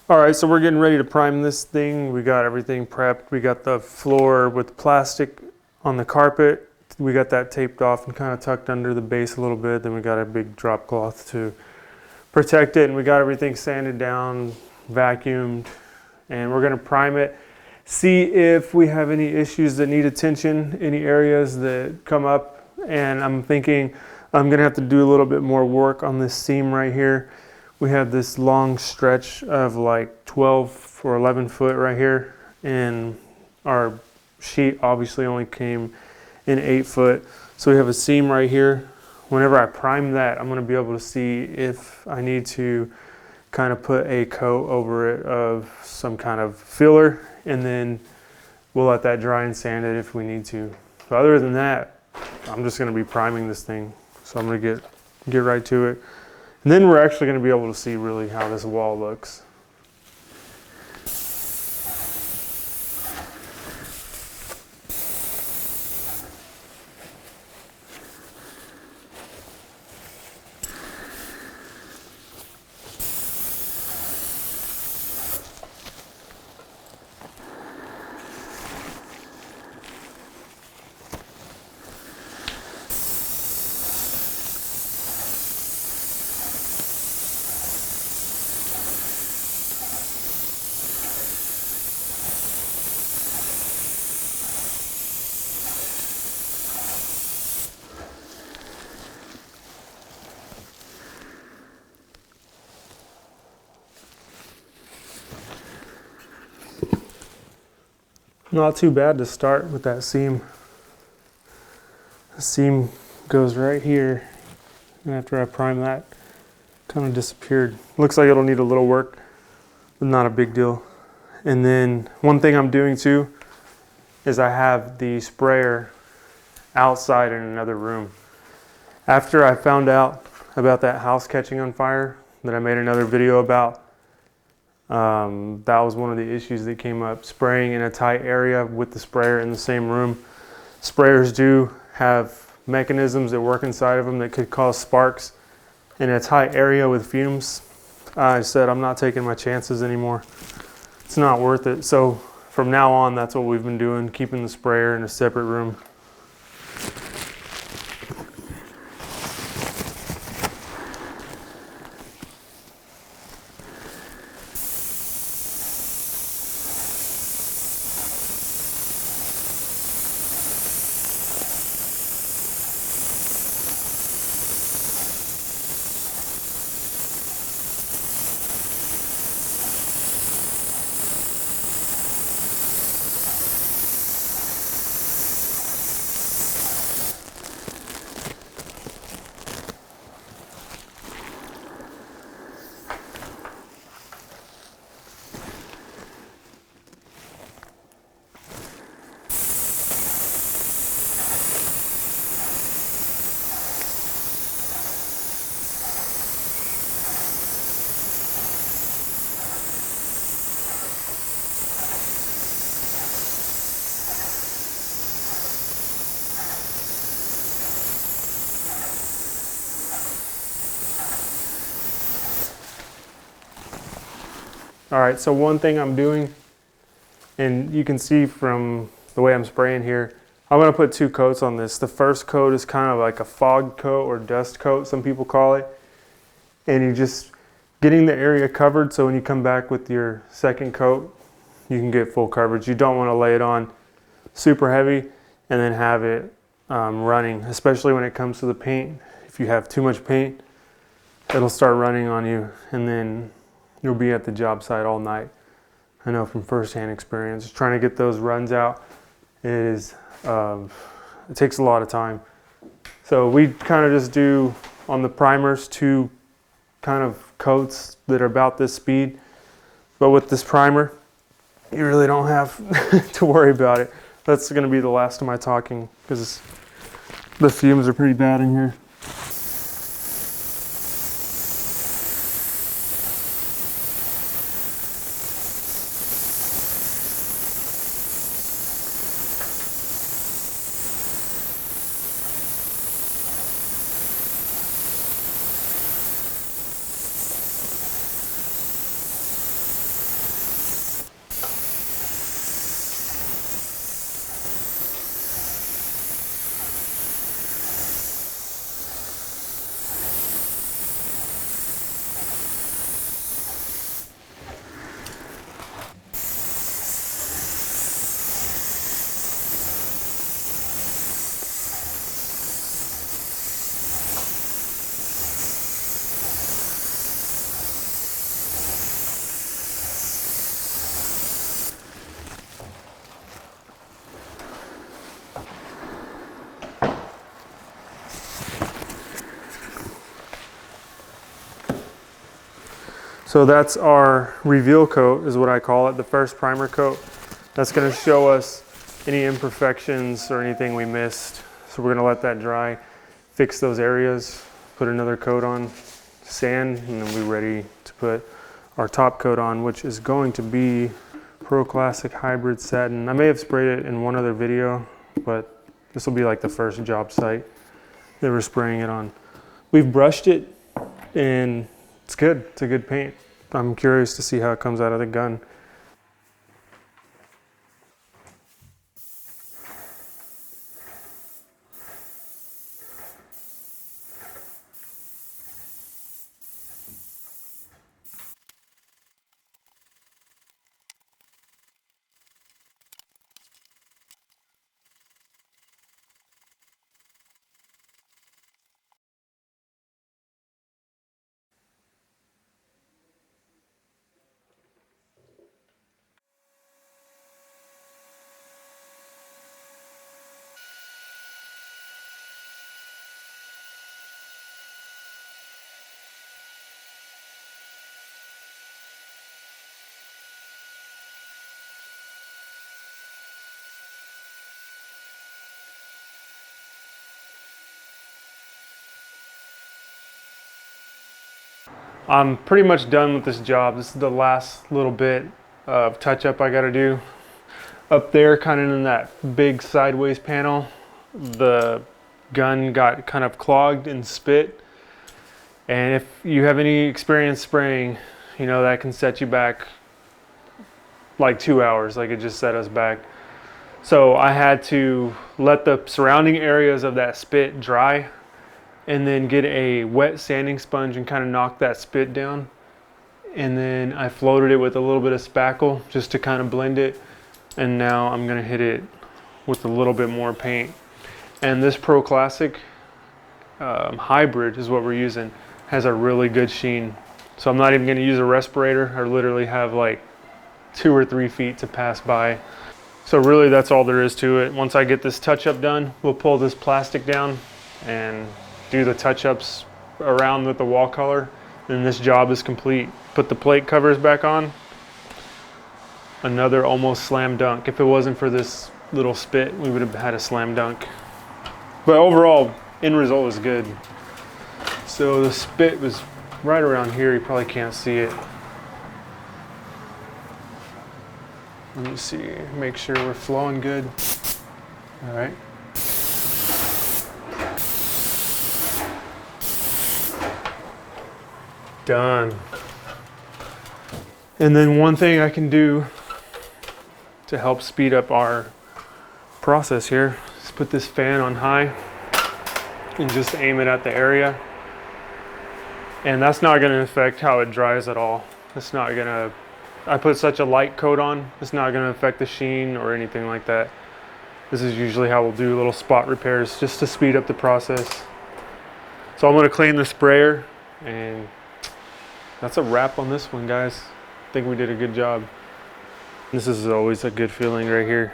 All right, so we're getting ready to prime this thing. We got everything prepped. We got the floor with plastic on the carpet. We got that taped off and kind of tucked under the base a little bit. Then we got a big drop cloth to protect it, and we got everything sanded down, vacuumed, and we're gonna prime it. See if we have any issues that need attention, any areas that come up, and I'm thinking I'm gonna have to do a little bit more work on this seam right here. We have this long stretch of like 12 or 11 foot right here, and our sheet obviously only came in 8 foot. So we have a seam right here. Whenever I prime that, I'm going to be able to see if I need to kind of put a coat over it of some kind of filler, and then we'll let that dry and sand it if we need to. So other than that, I'm just going to be priming this thing. So I'm going to get right to it. And then we're actually going to be able to see really how this wall looks. Not too bad to start with that seam. The seam goes right here, and after I prime that, kind of disappeared. Looks like it'll need a little work, but not a big deal. And then one thing I'm doing too is I have the sprayer outside in another room. After I found out about that house catching on fire that I made another video about, that was one of the issues that came up. Spraying in a tight area with the sprayer in the same room. Sprayers do have mechanisms that work inside of them that could cause sparks in a tight area with fumes. I said I'm not taking my chances anymore. It's not worth it. So from now on, that's what we've been doing, keeping the sprayer in a separate room. All right, so one thing I'm doing, and you can see from the way I'm spraying here, I'm gonna put 2 coats on this. The first coat is kind of like a fog coat or dust coat, some people call it. And you're just getting the area covered so when you come back with your second coat, you can get full coverage. You don't wanna lay it on super heavy and then have it running, especially when it comes to the paint. If you have too much paint, it'll start running on you, and then you'll be at the job site all night. I know from firsthand experience. Trying to get those runs out is, it takes a lot of time. So we kind of just do on the primers 2 kind of coats that are about this speed. But with this primer, you really don't have to worry about it. That's going to be the last of my talking because the fumes are pretty bad in here. So that's our reveal coat is what I call it, the first primer coat. That's gonna show us any imperfections or anything we missed. So we're gonna let that dry, fix those areas, put another coat on, sand, and then we're ready to put our top coat on, which is going to be Pro Classic Hybrid Satin. I may have sprayed it in one other video, but this will be like the first job site that we're spraying it on. We've brushed it and it's good. It's a good paint. I'm curious to see how it comes out of the gun. I'm pretty much done with this job. This is the last little bit of touch up I gotta do. Up there, kind of in that big sideways panel, the gun got kind of clogged and spit. And if you have any experience spraying, you know that can set you back like 2 hours, like it just set us back. So I had to let the surrounding areas of that spit dry and then get a wet sanding sponge and kind of knock that spit down. And then I floated it with a little bit of spackle just to kind of blend it. And now I'm gonna hit it with a little bit more paint. And this Pro Classic Hybrid is what we're using. Has a really good sheen. So I'm not even gonna use a respirator. I literally have like 2 or 3 feet to pass by. So really that's all there is to it. Once I get this touch-up done, we'll pull this plastic down and do the touch-ups around with the wall color, and this job is complete. Put the plate covers back on. Another almost slam dunk. If it wasn't for this little spit, we would have had a slam dunk. But overall, end result was good. So the spit was right around here. You probably can't see it. Let me see, make sure we're flowing good. All right. Done. And then one thing I can do to help speed up our process here is put this fan on high and just aim it at the area. And that's not gonna affect how it dries at all. It's not gonna, I put such a light coat on, it's not gonna affect the sheen or anything like that. This is usually how we'll do little spot repairs just to speed up the process. So I'm gonna clean the sprayer, and that's a wrap on this one, guys. I think we did a good job. This is always a good feeling right here.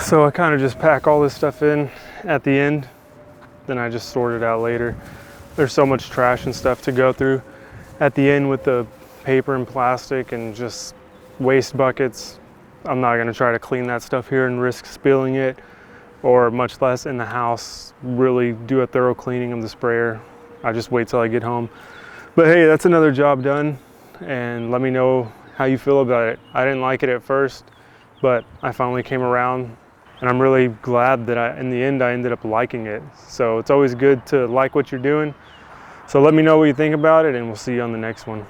So I kind of just pack all this stuff in at the end, then I just sort it out later. There's so much trash and stuff to go through at the end with the paper and plastic and just waste buckets. I'm not gonna try to clean that stuff here and risk spilling it, or much less in the house, really do a thorough cleaning of the sprayer. I just wait till I get home. But hey, that's another job done, and let me know how you feel about it. I didn't like it at first, but I finally came around And I'm really glad that in the end, I ended up liking it. So it's always good to like what you're doing. So let me know what you think about it, and we'll see you on the next one.